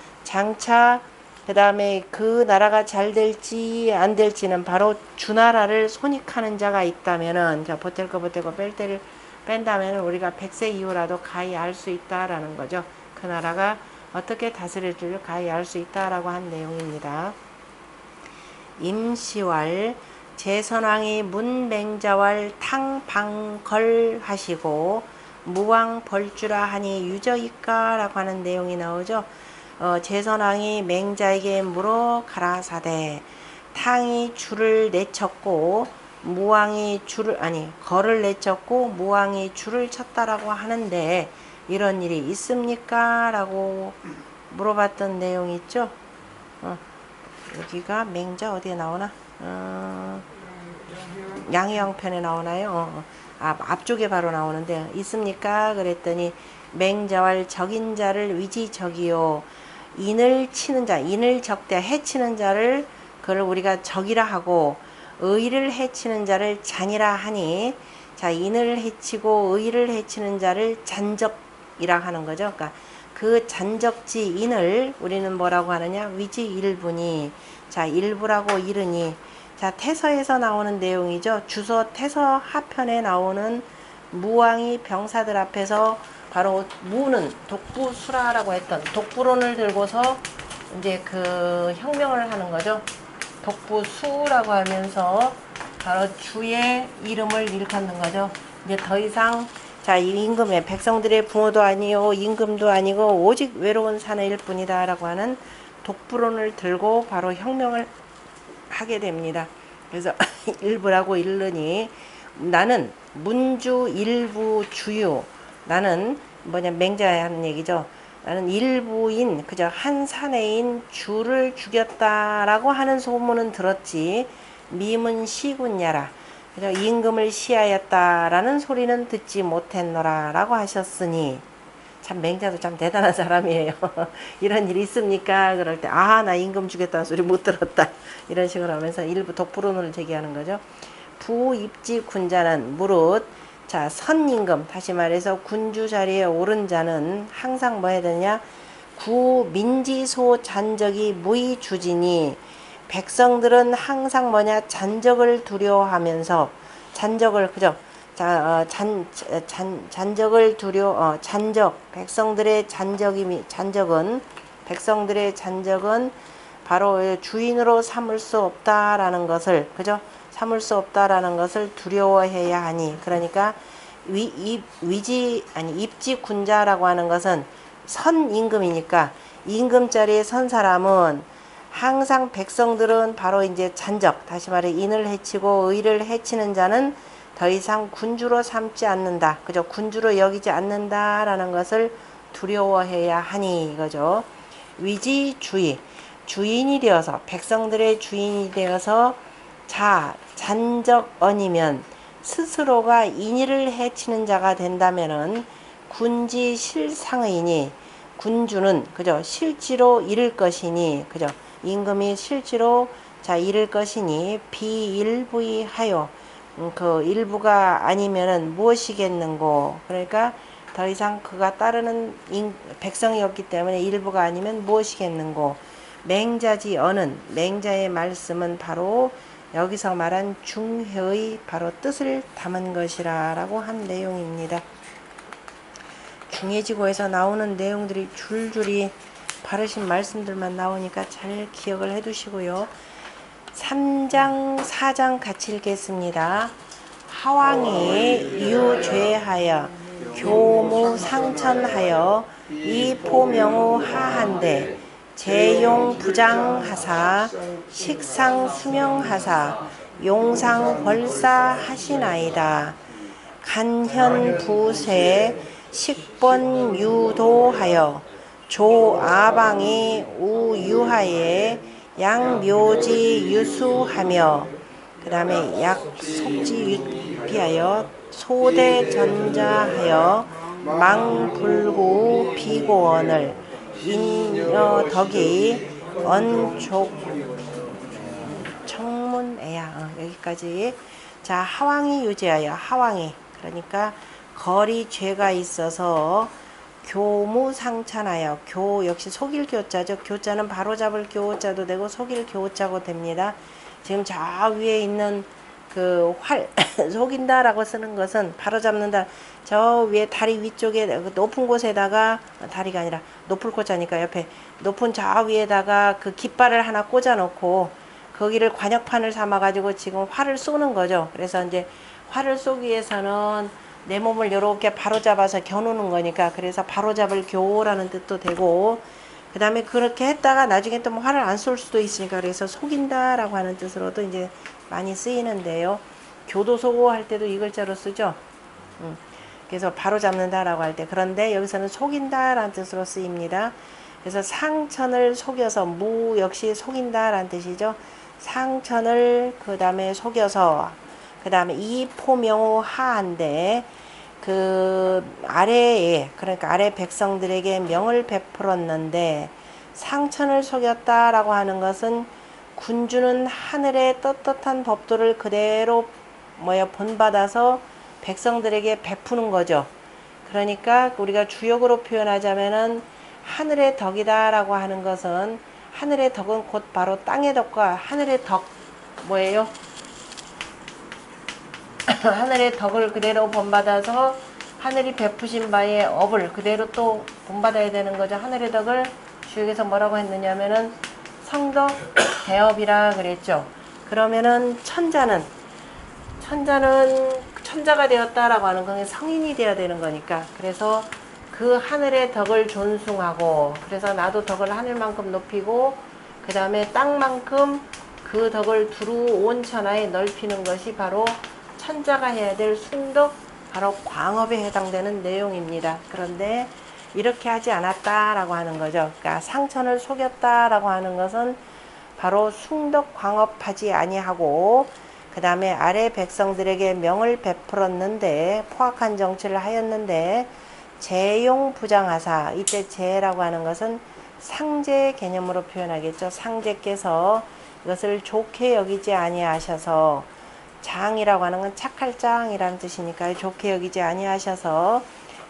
그 다음에 그 나라가 잘 될지 안 될지는 바로 주나라를 손익하는 자가 있다면은, 자, 보탤 거 보태고 뺄 때를 뺀다면은 우리가 100세 이후라도 가히 알 수 있다라는 거죠. 그 나라가 어떻게 다스릴지를 가히 알 수 있다라고 한 내용입니다. 임시왈 제선왕이 문맹자왈 탕방걸 하시고 무왕 벌주라 하니 유저이까라고 하는 내용이 나오죠. 제선왕이 맹자에게 물어 가라사대, 탕이 줄을 내쳤고 걸을 내쳤고 무왕이 줄을 쳤다라고 하는데 이런 일이 있습니까? 라고 물어봤던 내용이 있죠. 여기가 맹자 어디에 나오나? 양해영편에 나오나요? 앞쪽에 바로 나오는데 있습니까? 그랬더니 맹자왈 적인자를 위지적이요. 인을 치는 자, 인을 적대 해치는 자를 그걸 우리가 적이라 하고 의를 해치는 자를 잔이라 하니, 자, 인을 해치고 의를 해치는 자를 잔적이라 하는 거죠. 그러니까 그 잔적지 인을 우리는 뭐라고 하느냐? 위지 일분이. 자, 일부라고 이르니. 자, 태서에서 나오는 내용이죠. 주서 태서 하편에 나오는 무왕이 병사들 앞에서 바로 무는 독부수라라고 했던 독부론을 들고서 이제 그 혁명을 하는 거죠. 독부수라고 하면서 바로 주의 이름을 일컫는 거죠. 이제 더 이상 자, 이 임금의 백성들의 부모도 아니요 임금도 아니고 오직 외로운 사내일 뿐이다 라고 하는 독부론을 들고 바로 혁명을 하게 됩니다. 그래서 일부라고 이르니 나는 문주 일부 주유, 나는 뭐냐 맹자에 하는 얘기죠. 나는 일부인 그저 한 사내인 주를 죽였다라고 하는 소문은 들었지 미문 시군야라, 그저 임금을 시하였다라는 소리는 듣지 못했노라 라고 하셨으니, 참 맹자도 참 대단한 사람이에요. 이런 일이 있습니까? 그럴 때 나 임금 죽였다는 소리 못 들었다 이런 식으로 하면서 일부 독부론을 제기하는 거죠. 부입지 군자는 무릇, 자, 선임금, 다시 말해서 군주 자리에 오른 자는 항상 뭐 해야 되냐? 구민지소 잔적이 무의주지니, 백성들은 항상 뭐냐? 잔적을 두려워하면서, 잔적을, 그죠? 자, 잔적을 잔적, 백성들의 백성들의 잔적은 바로 주인으로 삼을 수 없다라는 것을, 그죠? 삼을 수 없다라는 것을 두려워해야 하니, 그러니까 입지 군자라고 하는 것은 선 임금이니까 임금 자리에 선 사람은 항상 백성들은 바로 이제 잔적, 다시 말해 인을 해치고 의를 해치는 자는 더 이상 군주로 삼지 않는다. 그죠? 군주로 여기지 않는다라는 것을 두려워해야 하니 이거죠. 위지주의, 주인이 되어서 백성들의 주인이 되어서 잔적언이면 스스로가 인의를 해치는 자가 된다면은 군지 실상의니, 군주는 그죠? 실지로 잃을 것이니, 그죠? 임금이 실지로 잃을 것이니 비일부이하여, 그 일부가 아니면은 무엇이겠는고. 그러니까 더 이상 그가 따르는 백성이었기 때문에 일부가 아니면 무엇이겠는고. 맹자지 어는, 맹자의 말씀은 바로 여기서 말한 중회의 바로 뜻을 담은 것이라 라고 한 내용입니다. 중해지고에서 나오는 내용들이 줄줄이 바르신 말씀들만 나오니까 잘 기억을 해 두시고요. 3장 4장 같이 읽겠습니다. 하왕이 유죄하여 교무상천하여 이포명우 하한데 재용 부장하사 식상 수명하사 용상 벌사 하시나이다. 간현 부세 식번 유도하여 조아방이 우유하에 양묘지 유수하며, 그 다음에 약속지 유피하여 소대 전자하여 망불구 비고원을 인여덕이 언족 청문애야. 여기까지. 자, 하왕이 유죄하여, 하왕이 그러니까 거리 죄가 있어서 교무상찬하여, 교 역시 속일 교자죠. 교자는 바로잡을 교자도 되고 속일 교자고 됩니다. 지금 저 위에 있는 그 활 속인다라고 쓰는 것은 바로잡는다. 저 위에 다리 위쪽에 높은 곳에다가, 다리가 아니라 높을 꽂자니까 옆에 높은 저 위에다가 그 깃발을 하나 꽂아 놓고 거기를 관역판을 삼아 가지고 지금 활을 쏘는 거죠. 그래서 이제 활을 쏘기 위해서는 내 몸을 이렇게 바로잡아서 겨누는 거니까, 그래서 바로잡을 교라는 뜻도 되고, 그 다음에 그렇게 했다가 나중에 또 뭐 활을 안 쏠 수도 있으니까 그래서 속인다라고 하는 뜻으로도 이제 많이 쓰이는데요. 교도소 할 때도 이 글자로 쓰죠. 그래서 바로잡는다라고 할 때. 그런데 여기서는 속인다라는 뜻으로 쓰입니다. 그래서 상천을 속여서, 무 역시 속인다 라는 뜻이죠. 상천을 그 다음에 속여서, 그 다음에 이포명호 하한데, 그 아래에, 그러니까 아래 백성들에게 명을 베풀었는데, 상천을 속였다라고 하는 것은 군주는 하늘의 떳떳한 법도를 그대로 본받아서 백성들에게 베푸는 거죠. 그러니까 우리가 주역으로 표현하자면은 하늘의 덕이다라고 하는 것은, 하늘의 덕은 곧 바로 땅의 덕과 하늘의 덕 뭐예요? 하늘의 덕을 그대로 본받아서 하늘이 베푸신 바의 업을 그대로 또 본받아야 되는 거죠. 하늘의 덕을 주역에서 뭐라고 했느냐면은 성덕 대업이라 그랬죠. 그러면은 천자는 천자가 되었다라고 하는 건 성인이 되어야 되는 거니까, 그래서 그 하늘의 덕을 존숭하고, 그래서 나도 덕을 하늘만큼 높이고 그 다음에 땅만큼 그 덕을 두루 온 천하에 넓히는 것이 바로 천자가 해야 될 숭덕, 바로 광업에 해당되는 내용입니다. 그런데 이렇게 하지 않았다라고 하는 거죠. 그러니까 상천을 속였다라고 하는 것은 바로 숭덕 광업하지 아니하고, 그 다음에 아래 백성들에게 명을 베풀었는데, 포악한 정치를 하였는데 재용 부장하사, 이때 재라고 하는 것은 상제 개념으로 표현하겠죠. 상제께서 이것을 좋게 여기지 아니하셔서, 장이라고 하는 건 착할 장이라는 뜻이니까 좋게 여기지 아니하셔서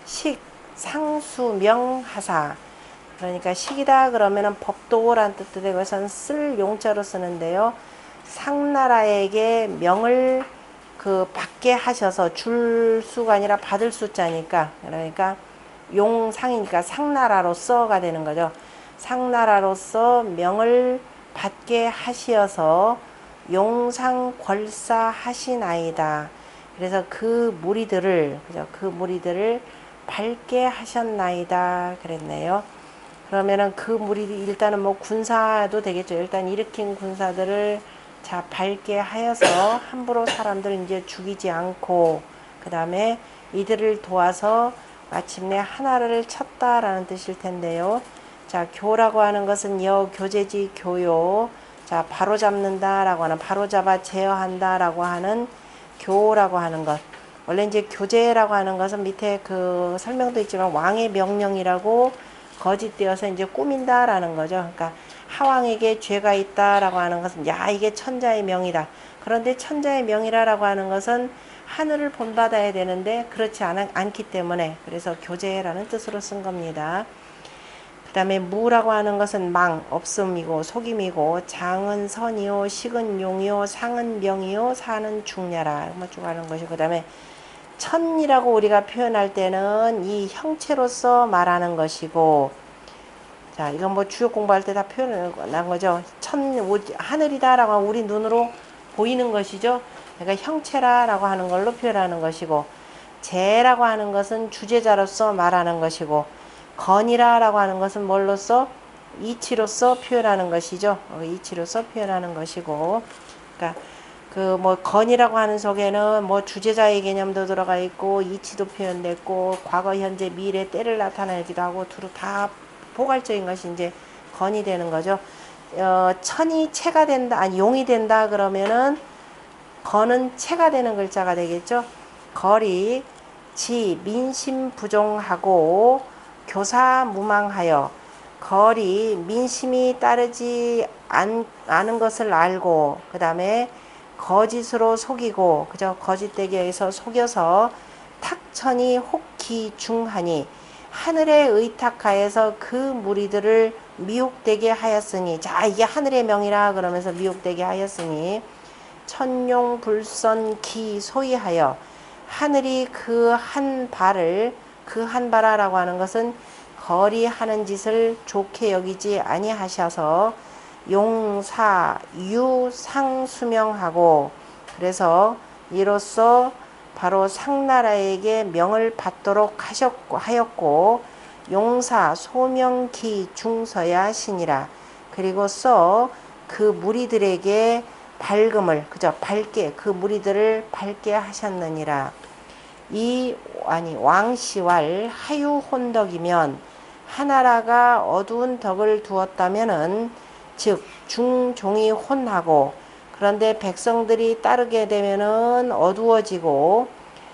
식 상수명하사, 그러니까 식이다 그러면은 법도라는 뜻도 되고, 그것은 쓸 용자로 쓰는데요. 상나라에게 명을 받게 하셔서, 줄 수가 아니라 받을 수자니까, 그러니까 용상이니까 상나라로서가 되는 거죠. 상나라로서 명을 받게 하시어서 용상궐사하시나이다. 그래서 그 무리들을, 그죠? 그 무리들을 밝게 하셨나이다 그랬네요. 그러면은 그 무리들이 일단은 군사도 되겠죠. 일단 일으킨 군사들을 밝게 하여서 함부로 사람들 이제 죽이지 않고, 그 다음에 이들을 도와서 마침내 하나를 쳤다라는 뜻일 텐데요. 교라고 하는 것은 교제지 교요. 바로잡는다라고 하는, 바로잡아 제어한다라고 하는 교라고 하는 것. 원래 이제 교제라고 하는 것은 밑에 그 설명도 있지만 왕의 명령이라고 거짓되어서 이제 꾸민다라는 거죠. 그러니까 하왕에게 죄가 있다라고 하는 것은, 야, 이게 천자의 명이다. 그런데 천자의 명이라고 하는 것은 하늘을 본받아야 되는데 그렇지 않기 때문에, 그래서 교제라는 뜻으로 쓴 겁니다. 그 다음에 무라고 하는 것은 망, 없음이고 속임이고, 장은 선이요, 식은 용이요, 상은 병이요, 사는 중냐라 쭉 하는 것이고, 그 다음에 천이라고 우리가 표현할 때는 이 형체로서 말하는 것이고, 이건 주역 공부할 때 다 표현한 거죠. 하늘이다라고 하면 우리 눈으로 보이는 것이죠. 그러니까 형체라라고 하는 걸로 표현하는 것이고, 재라고 하는 것은 주제자로서 말하는 것이고, 건이라고 하는 것은 뭘로써? 이치로서 표현하는 것이죠. 이치로서 표현하는 것이고, 그러니까 건이라고 하는 속에는 주제자의 개념도 들어가 있고, 이치도 표현됐고, 과거, 현재, 미래, 때를 나타내기도 하고, 두루 다 포괄적인 것이 이제 건이 되는 거죠. 천이 체가 된다, 아니 용이 된다 그러면은 건은 체가 되는 글자가 되겠죠. 거리 지 민심 부종하고 교사무망하여, 거리 민심이 따르지 않은 것을 알고, 그 다음에 거짓으로 속이고, 그죠? 거짓되게 해서 속여서 탁천이 혹기 중하니, 하늘에 의탁하여서 그 무리들을 미혹되게 하였으니, 이게 하늘의 명이라 그러면서 미혹되게 하였으니, 천룡 불선 기 소이하여, 하늘이 그 한 바라라고 하는 것은 거리하는 짓을 좋게 여기지 아니하셔서 용사 유상수명하고, 그래서 이로써 바로 상나라에게 명을 받도록 하였고, 용사 소명기 중서야 신이라. 그리고서 그 무리들에게 밝음을, 밝게, 그 무리들을 밝게 하셨느니라. 왕시왈 하유혼덕이면, 하나라가 어두운 덕을 두었다면은 즉 중종이 혼하고, 그런데 백성들이 따르게 되면은 어두워지고,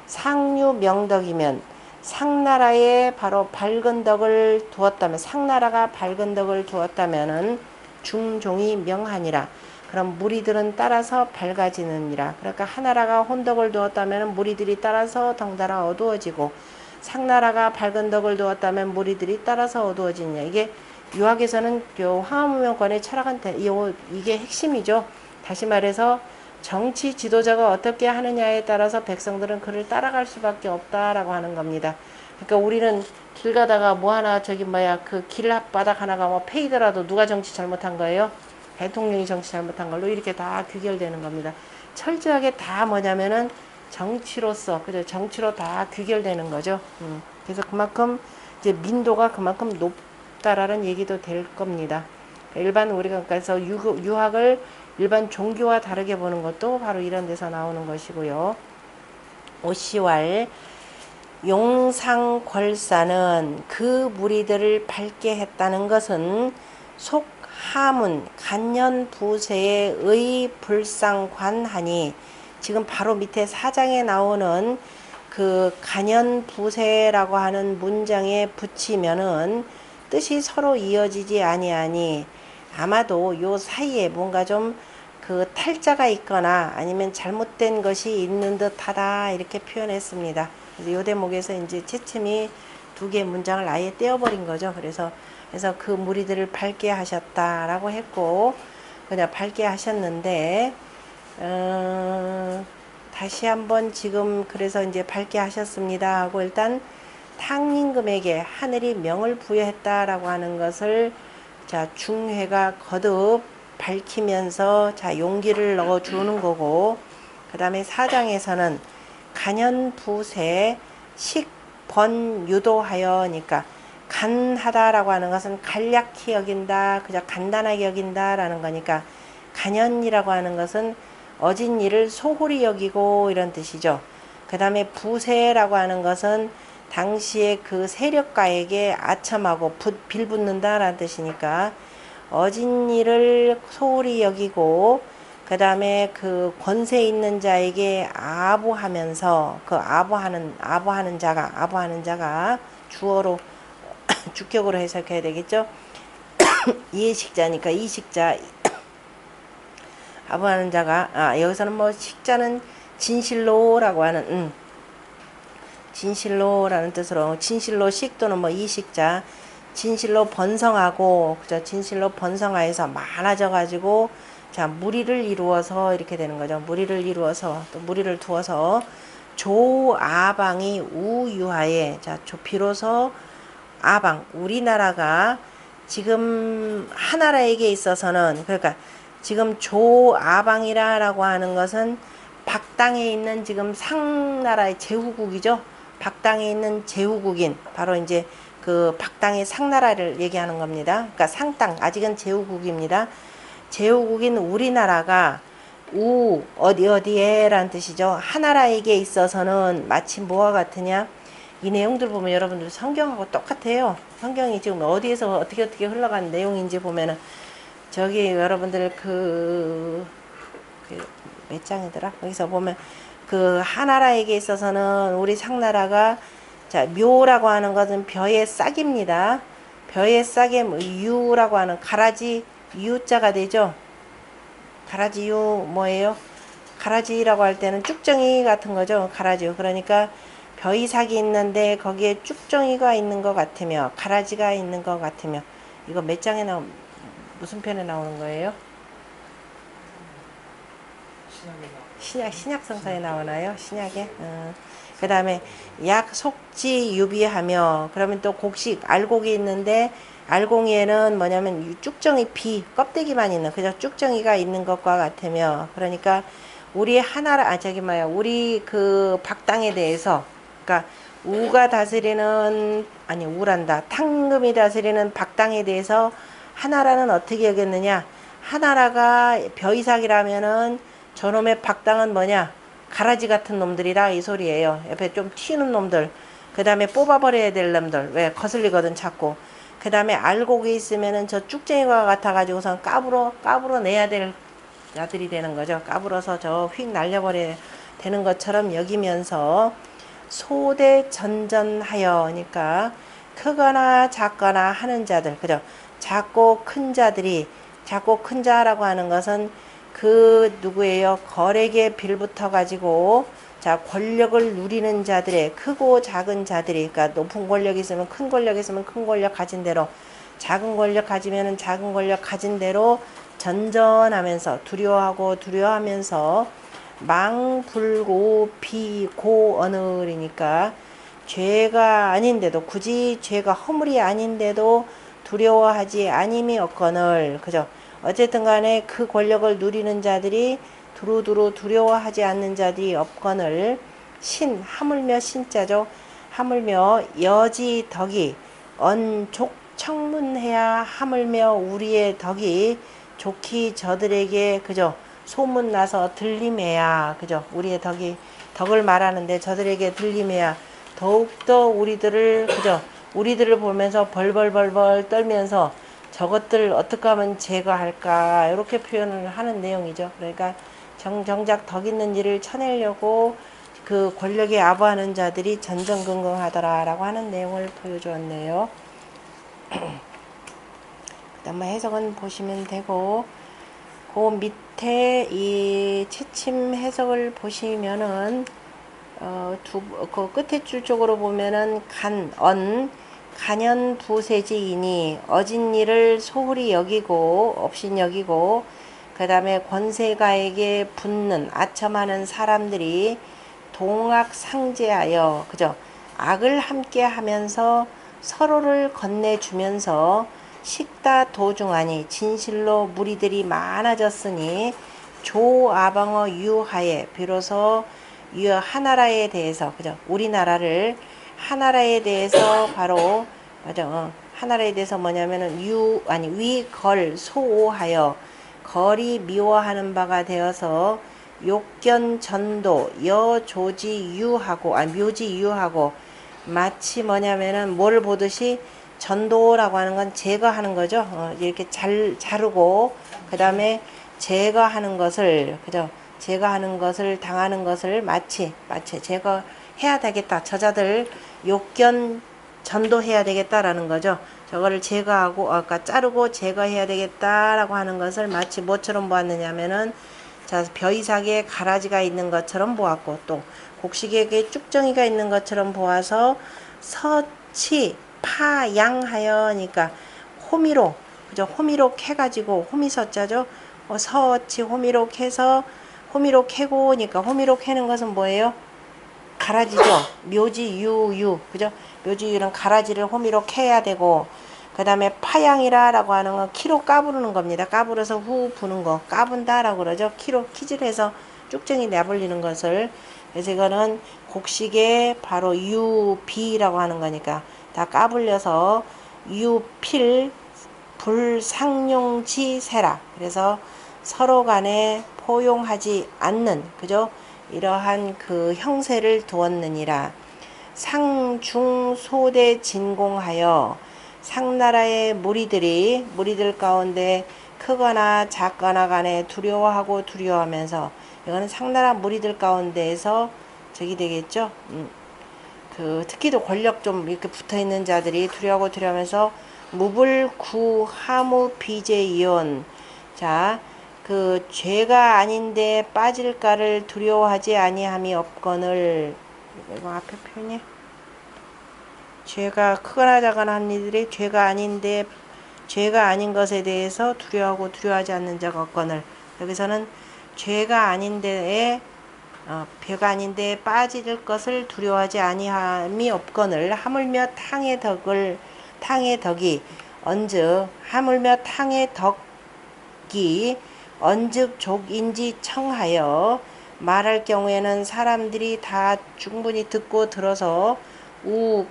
상류 명덕이면 상나라에 바로 밝은 덕을 두었다면, 상나라가 밝은 덕을 두었다면은 중종이 명하니라. 그럼 무리들은 따라서 밝아지느니라. 그러니까 하나라가 혼덕을 두었다면 무리들이 따라서 덩달아 어두워지고, 상나라가 밝은 덕을 두었다면 무리들이 따라서 어두워지느냐. 이게 유학에서는 황하무명권의 철학은 이게 핵심이죠. 다시 말해서 정치 지도자가 어떻게 하느냐에 따라서 백성들은 그를 따라갈 수밖에 없다라고 하는 겁니다. 그러니까 우리는 길 가다가 뭐 하나 그 길 앞바닥 하나가 뭐 페이더라도 누가 정치 잘못한 거예요? 대통령이 정치 잘못한 걸로 이렇게 다 귀결되는 겁니다. 철저하게 다 뭐냐면은 정치로서, 그죠? 정치로 다 귀결되는 거죠. 그래서 그만큼 이제 민도가 그만큼 높다라는 얘기도 될 겁니다. 일반 우리가 그래서 유학을 일반 종교와 다르게 보는 것도 바로 이런 데서 나오는 것이고요. 오시왈 용상궐사는 그 무리들을 밝게 했다는 것은 속 하문 간연부세의 의불상관하니, 지금 바로 밑에 사장에 나오는 그 간연부세라고 하는 문장에 붙이면은 뜻이 서로 이어지지 아니하니, 아마도 요 사이에 뭔가 좀 그 탈자가 있거나 아니면 잘못된 것이 있는 듯하다, 이렇게 표현했습니다. 그래서 요 대목에서 이제 채침이 두 개 문장을 아예 떼어버린 거죠. 그래서 그 무리들을 밝게 하셨다라고 했고, 그냥 밝게 하셨는데, 다시 한번 지금 그래서 이제 밝게 하셨습니다 하고, 일단 탕림금에게 하늘이 명을 부여했다라고 하는 것을 자 중회가 거듭 밝히면서 자 용기를 넣어주는 거고, 그 다음에 사장에서는 간연부세 식번유도하여니까, 간하다라고 하는 것은 간략히 여긴다, 그저 간단하게 여긴다라는 거니까, 간연이라고 하는 것은 어진 일을 소홀히 여기고 이런 뜻이죠. 그 다음에 부세라고 하는 것은 당시에 그 세력가에게 아첨하고 빌붙는다라는 뜻이니까, 어진 일을 소홀히 여기고, 그 다음에 그 권세 있는 자에게 아부하면서, 그 아부하는 자가 주어로 주격으로 해석해야 되겠죠. 이해식자니까 이식자, 아부하는 자가, 여기서는 뭐 식자는 진실로라고 하는 진실로라는 뜻으로, 진실로식 또는 뭐 이식자, 진실로 번성하고, 그죠? 진실로 번성하여서 많아져 가지고 자 무리를 이루어서 이렇게 되는 거죠. 무리를 이루어서, 또 무리를 두어서 조아방이 우유하에, 자 비로소 아방, 우리나라가 지금 하나라에게 있어서는, 그러니까 지금 조아방이라고 하는 것은 박당에 있는 지금 상나라의 제후국이죠. 박당에 있는 제후국인, 바로 이제 그 박당의 상나라를 얘기하는 겁니다. 그러니까 상땅, 아직은 제후국입니다. 제후국인 우리나라가 어디에 라는 뜻이죠. 하나라에게 있어서는 마치 뭐와 같으냐, 이 내용들 보면 여러분들 성경하고 똑같아요. 성경이 지금 어디에서 어떻게 흘러간 내용인지 보면은, 저기 여러분들 몇 장이더라? 거기서 보면 그 하나라에게 있어서는 우리 상나라가, 자 묘라고 하는 것은 벼의 싹입니다. 벼의 싹에 유라고 하는 가라지 유자가 되죠. 가라지 유 뭐예요? 가라지라고 할 때는 쭉정이 같은 거죠. 가라지. 그러니까 벼의 싹이 있는데 거기에 쭉정이가 있는 것 같으며 가라지가 있는 것 같으며, 이거 몇 장에 무슨 편에 나오는 거예요? 신약성서에 나오나요? 신약에? 그 다음에 약 속지 유비하며, 그러면 또 곡식 알곡이 있는데, 알곡에는 뭐냐면 쭉정이 껍데기만 있는, 그저 쭉정이가 있는 것과 같으며, 그러니까 우리 하나라, 우리 그 박당에 대해서, 그러니까 우가 다스리는, 우란다, 탕금이 다스리는 박당에 대해서 하나라는 어떻게 여겼느냐, 하나라가 벼이삭이라면은 저놈의 박당은 뭐냐, 가라지 같은 놈들이라, 이 소리예요. 옆에 좀 튀는 놈들, 그 다음에 뽑아버려야 될 놈들, 왜 거슬리거든 자꾸. 그 다음에 알곡이 있으면은 저 쭉쟁이가 같아가지고선 까불어 내야 될 자들이 되는 거죠. 까불어서 저 휙 날려버려야 되는 것처럼 여기면서 소대전전하여, 그러니까 크거나 작거나 하는 자들, 그죠? 작고 큰 자들이, 작고 큰 자라고 하는 것은 그 누구예요? 거액에 빌붙어 가지고 자 권력을 누리는 자들의, 크고 작은 자들이, 그러니까 높은 권력이 있으면 큰 권력이 있으면 큰 권력 가진 대로, 작은 권력 가지면은 작은 권력 가진 대로 전전하면서 두려워하면서 망불고 비고어늘이니까 죄가 아닌데도, 굳이 죄가 허물이 아닌데도 두려워하지 아님이 없거늘, 그죠? 어쨌든 간에 그 권력을 누리는 자들이 두루두루 두려워하지 않는 자들이 없거늘, 하물며 신자죠. 하물며 여지 덕이 언족 청문해야, 하물며 우리의 덕이 좋기 저들에게, 그죠? 소문나서 들림해야, 그죠? 우리의 덕을 말하는데 저들에게 들림해야 더욱더 우리들을, 그죠? 우리들을 보면서 벌벌벌벌 떨면서 저것들 어떻게 하면 제거할까, 이렇게 표현을 하는 내용이죠. 그러니까 정작 덕 있는 일을 쳐내려고 그 권력에 아부하는 자들이 전전긍긍하더라라고 하는 내용을 보여주었네요. 그다음 해석은 보시면 되고, 그 밑에 이 채침 해석을 보시면은 그 끝에 줄 쪽으로 보면은 간연 부세지이니 어진 일을 소홀히 여기고 없인 여기고, 그 다음에 권세가에게 붙는 아첨하는 사람들이 동악상제하여, 그죠? 악을 함께 하면서 서로를 건네주면서 식다 도중하니 진실로 무리들이 많아졌으니 조아방어 유하에, 비로소 하나라에 대해서, 그죠? 우리나라를 하나라에 대해서 바로, 맞아, 하나라에 대해서 뭐냐면은 위걸 소오하여 거리 미워하는 바가 되어서 욕견 전도 여조지 유하고, 묘지 유하고, 마치 뭐냐면은 뭐를 보듯이, 전도라고 하는 건 제거하는 거죠. 이렇게 자르고 그 다음에 제거하는 것을, 그죠? 제거하는 것을, 당하는 것을 마치 제거해야 되겠다. 저자들 욕견 전도해야 되겠다라는 거죠. 저거를 제거하고, 그러니까 자르고 제거해야 되겠다라고 하는 것을 마치 뭐처럼 보았느냐면은, 자, 벼이삭에 가라지가 있는 것처럼 보았고, 또 곡식에게 쭉정이가 있는 것처럼 보아서 서치 파양하여니까 호미로, 그죠? 호미록 해가지고, 호미서자죠. 서치 호미록 해서, 호미록 해고니까, 호미록 해는 것은 뭐예요? 가라지죠. 묘지 유유, 그죠? 묘지 유는 가라지를 호미록 해야 되고, 그 다음에 파양이라라고 하는 건 키로 까부르는 겁니다. 까부러서 후 부는 거, 까분다라고 그러죠. 키질 해서 쭉정이 내버리는 것을. 그래서 이거는 곡식에 바로 유비라고 하는 거니까 다 까불려서 유필 불상용지세라. 그래서 서로 간에 포용하지 않는, 그죠? 이러한 그 형세를 두었느니라. 상중소대 진공하여, 상나라의 무리들 가운데 크거나 작거나 간에 두려워하면서, 이거는 상나라 무리들 가운데에서 저기 되겠죠. 그 특히도 권력 좀 이렇게 붙어 있는 자들이 두려워하면서 무불구 하무 비제이온, 자, 그 죄가 아닌데 빠질까를 두려워하지 아니함이 없거늘. 이거 앞에 표현이, 죄가 크거나 작거나 한 이들이 죄가 아닌데, 죄가 아닌 것에 대해서 두려워하지 않는 자가 없거늘. 여기서는 죄가 아닌데 빠질 것을 두려워하지 아니함이 없거늘, 하물며 탕의 덕이 언즉, 하물며 탕의 덕이 언즉 족인지 청하여, 말할 경우에는 사람들이 다 충분히 듣고 들어서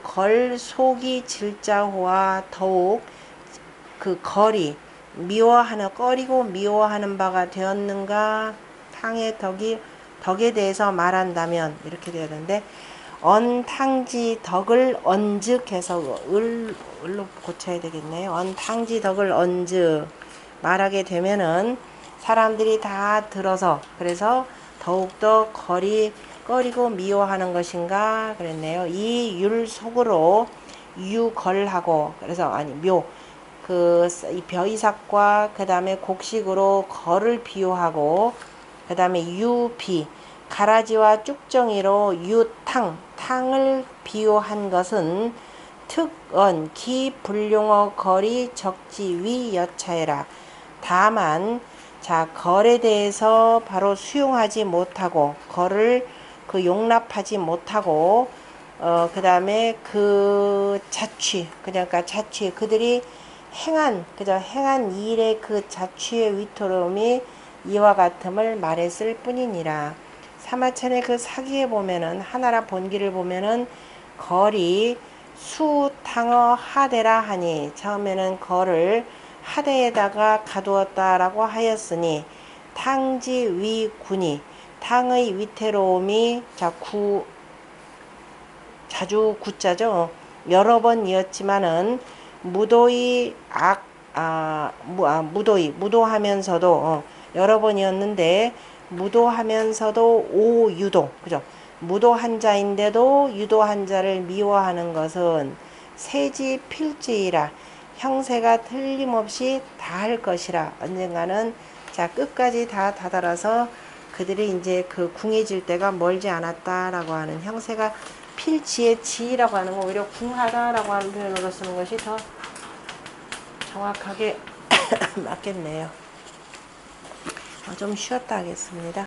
걸 속이 질자호와 더욱 그 꺼리고 미워하는 바가 되었는가. 탕의 덕이 덕에 대해서 말한다면 이렇게 돼야 되는데 언탕지 덕을 언즉해서 을로 고쳐야 되겠네요. 언탕지 덕을 언즉 말하게 되면은 사람들이 다 들어서 그래서 더욱더 꺼리고 미워하는 것인가 그랬네요. 이 율 속으로 유걸하고 그래서 아니 묘 이 벼이삭과 그 다음에 곡식으로 걸을 비유하고 그 다음에 유비 가라지와 쭉정이로 탕을 비유한 것은 특언 기불용어 거리 적지 위 여차해라. 다만 자 걸에 대해서 바로 수용하지 못하고 걸을 용납하지 못하고 그 다음에 그 자취 그러니까 자취 그들이 행한 일의 그 자취의 위토름이 이와 같음을 말했을 뿐이니라. 사마천의 그 사기에 보면은 하나라 본기를 보면은 걸이 수탕어 하대라 하니 처음에는 걸을 하대에다가 가두었다라고 하였으니 탕지 위군이 탕의 위태로움이 자주 구자죠. 여러 번이었지만은 무도하면서도 여러 번이었는데 무도하면서도 오유도 그죠? 무도한 자인데도 유도한 자를 미워하는 것은 세지 필지이라 형세가 틀림없이 다할 것이라 언젠가는 자 끝까지 다 다다라서 그들이 이제 그 궁해질 때가 멀지 않았다라고 하는 형세가 필지의 지라고 하는 거 오히려 궁하다라고 하는 표현으로 쓰는 것이 더 정확하게 맞겠네요. 좀 쉬었다 하겠습니다.